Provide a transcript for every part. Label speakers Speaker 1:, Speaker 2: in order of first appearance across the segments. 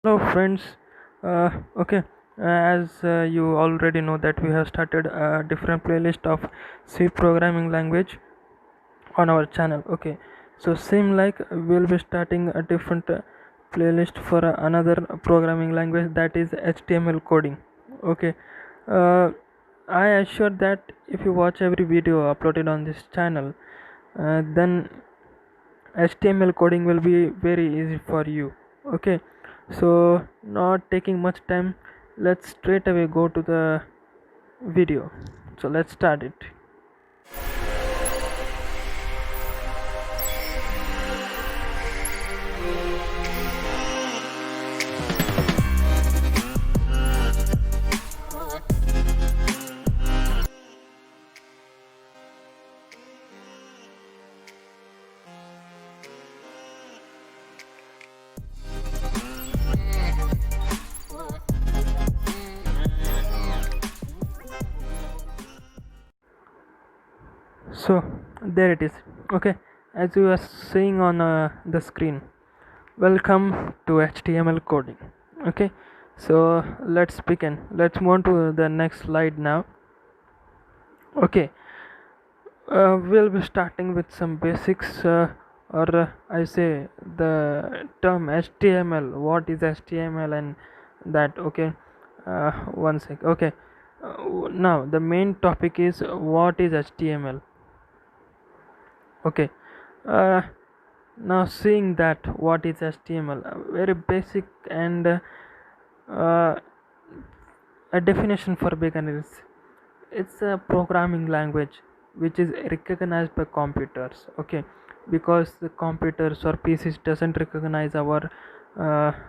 Speaker 1: Hello friends. Okay, as you already know that we have started a different playlist of C programming language on our channel. Okay, so same like we'll be starting a different playlist for another programming language, that is HTML coding. Okay, uh, I assure that if you watch every video uploaded on this channel, then HTML coding will be very easy for you. Okay, so not taking much time, let's straight away go to the video. So let's start it. So there it is. Okay, as you are seeing on the screen, welcome to HTML coding. Okay, so let's begin. Let's move on to the next slide now. Okay, we'll be starting with some basics, or I say the term HTML. What is HTML and that? Okay, one sec. Okay, now the main topic is what is HTML. Okay, uh, now seeing that what is HTML, very basic and uh, a definition for beginners. It's a programming language which is recognized by computers. Okay, because the computers or PCs doesn't recognize our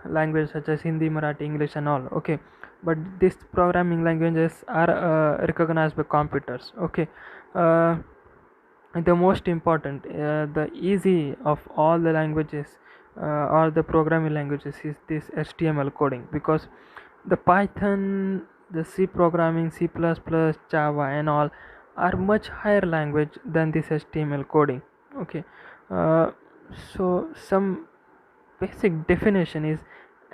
Speaker 1: language such as Hindi, Marathi, English and all. Okay, but these programming languages are recognized by computers. Okay, uh, the most important, the easy of all the languages or the programming languages is this HTML coding, because the Python, the C programming, C++, Java and all are much higher language than this HTML coding. Okay, uh, so some basic definition is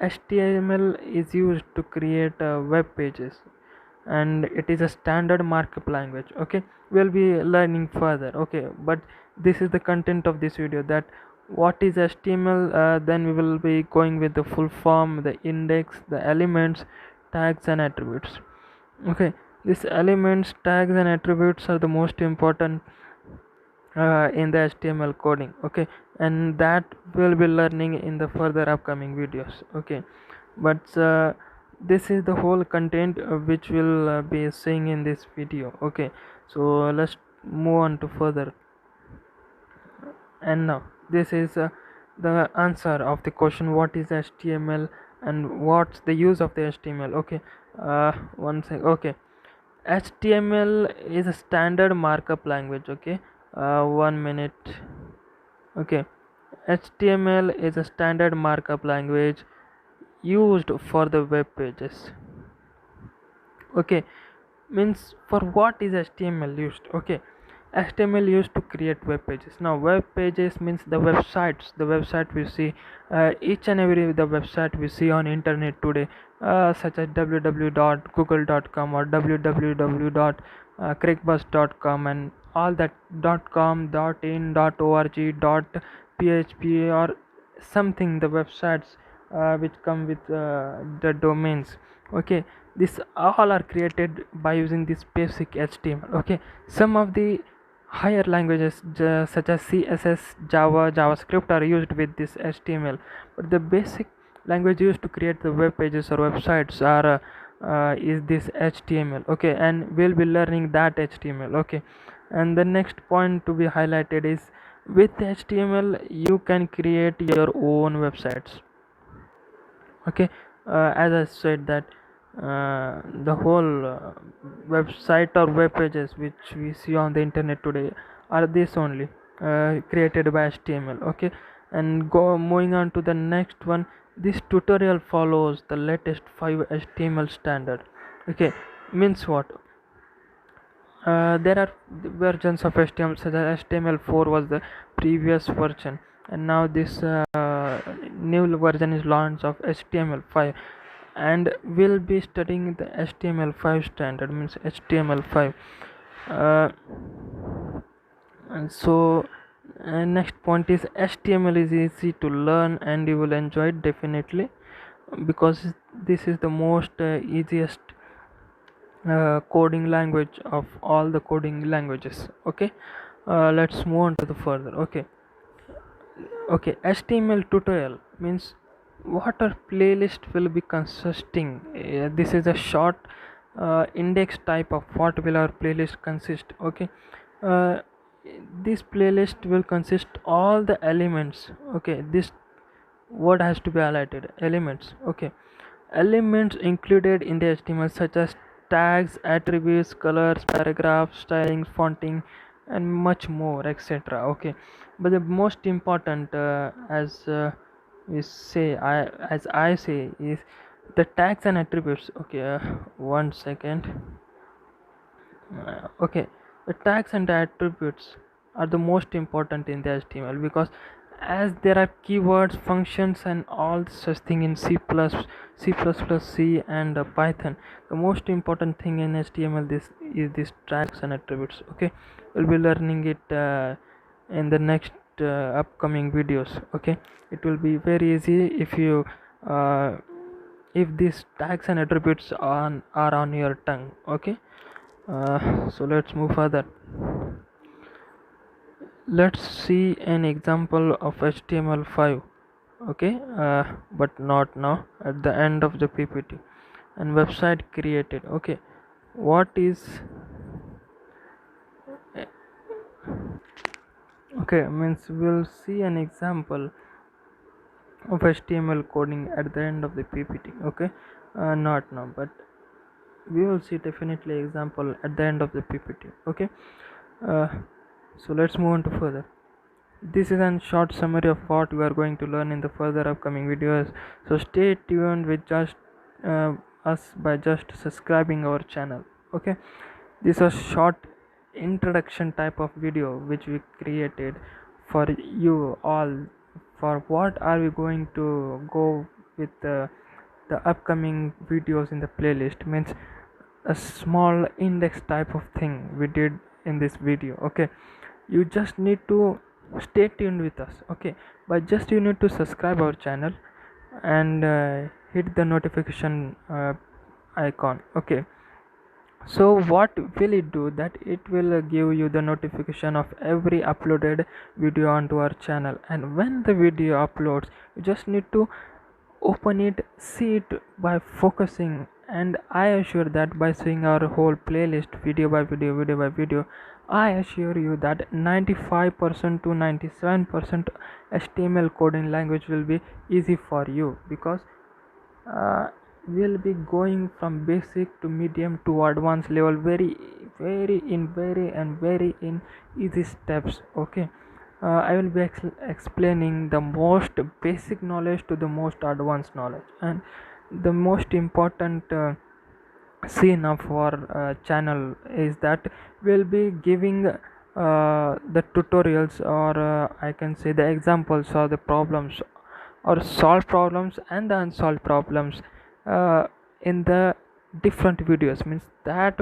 Speaker 1: HTML is used to create web pages, and it is a standard markup language. Okay, we'll be learning further. Okay, but this is the content of this video, that what is HTML. Then we will be going with the full form, the index, the elements, tags and attributes. Okay, these elements, tags and attributes are the most important in the HTML coding. Okay, and that we'll be learning in the further upcoming videos. Okay, but this is the whole content which will be seeing in this video. Okay, so let's move on to further. And now this is the answer of the question, what is HTML and what's the use of the HTML. Okay, one sec. Okay, HTML is a standard markup language. Okay, 1 minute. Okay, HTML is a standard markup language used for the web pages. Okay, means for what is HTML used? Okay, HTML used to create web pages. Now web pages means the websites, the website we see, each and every the website we see on internet today, such as www.google.com or www.craigslist.com and all that .com, .in, .org, .php or something, the websites which come with the domains. Okay, these all are created by using this basic HTML. Okay, some of the higher languages such as CSS, Java, JavaScript are used with this HTML, but the basic language used to create the web pages or websites are is this HTML. Okay, and we'll be learning that HTML. Okay, and the next point to be highlighted is with HTML you can create your own websites. Okay, as I said that the whole website or web pages which we see on the internet today are this only, created by HTML. Okay, and go moving on to the next one. This tutorial follows the latest 5 HTML standard. Okay, means what? There are versions of HTML, such as HTML4 was the previous version, and now this new version is launched of HTML5, and we'll be studying the HTML5 standard, means HTML5. uh, and so next point is HTML is easy to learn and you will enjoy it definitely, because this is the most easiest coding language of all the coding languages. Okay, let's move on to the further. Okay, HTML tutorial means what our playlist will be consisting. This is a short index type of what will our playlist consist. Okay, uh, this playlist will consist all the elements. Okay, this word has to be highlighted, elements. Okay, elements included in the HTML such as tags, attributes, colors, paragraphs, styling, fonting, and much more, etc. Okay, but the most important, we say, as I say, is the tags and attributes. Okay, one second. Okay, the tags and the attributes are the most important in the HTML, because as there are keywords, functions, and all such thing in C++, C and Python, the most important thing in HTML this is this tags and attributes. Okay, we'll be learning it in the next upcoming videos. Okay, it will be very easy uh, if these tags and attributes are on your tongue. Okay, so let's move further. Let's see an example of HTML5. Okay, but not now, at the end of the PPT. And website created. Okay, what is, okay, means we'll see an example of HTML coding at the end of the PPT. Okay, not now, but we will see definitely example at the end of the PPT. Okay, uh, so let's move on to further. This is a short summary of what we are going to learn in the further upcoming videos. So stay tuned with just us by just subscribing our channel. Okay, this was short introduction type of video which we created for you all, for what are we going to go with the upcoming videos in the playlist, means a small index type of thing we did in this video. Okay, you just need to stay tuned with us. Okay, but just you need to subscribe our channel and hit the notification icon. Okay, so what will it do, that it will give you the notification of every uploaded video onto our channel, and when the video uploads you just need to open it, see it by focusing, and I assure that by seeing our whole playlist video by video, I assure you that 95% to 97% HTML coding language will be easy for you, because uh, we'll be going from basic to medium to advanced level, very in easy steps. Okay, I will be explaining the most basic knowledge to the most advanced knowledge, and the most important scene of our channel is that we'll be giving the tutorials, or I can say the examples or the problems, or solve problems and the unsolved problems uh, in the different videos, means that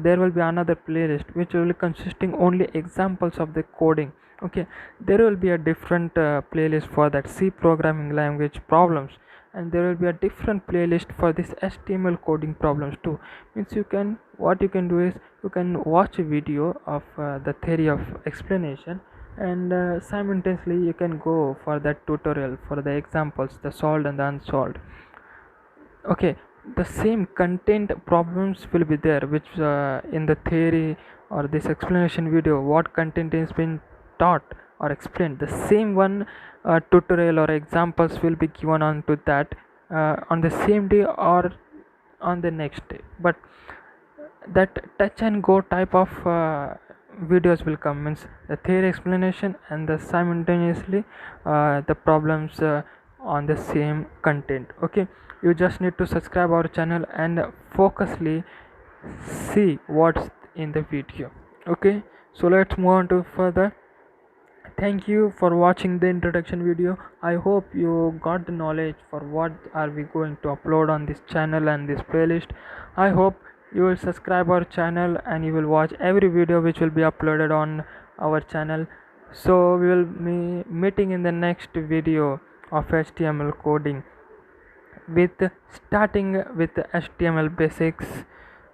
Speaker 1: there will be another playlist which will be consisting only examples of the coding. Okay, there will be a different playlist for that C programming language problems, and there will be a different playlist for this HTML coding problems too. Means you can, what you can do is you can watch a video of the theory of explanation, and simultaneously you can go for that tutorial for the examples, the solved and the unsolved. Okay, the same content problems will be there, which in the theory or this explanation video what content is been taught or explained, the same one tutorial or examples will be given on to that on the same day or on the next day. But that touch and go type of videos will come, means the theory explanation and the simultaneously the problems on the same content. Okay, you just need to subscribe our channel and focusly see what's in the video. Okay, so let's move on to further. Thank you for watching the introduction video. I hope you got the knowledge for what are we going to upload on this channel and this playlist. I hope you will subscribe our channel and you will watch every video which will be uploaded on our channel. So we will be meeting in the next video of HTML coding with starting with HTML basics.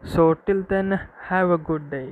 Speaker 1: So till then, have a good day.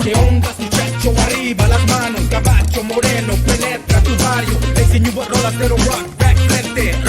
Speaker 2: ¿Qué onda, muchacho? Arriba las manos, caballo moreno, penetra tu barrio. Ese new rolas de rock.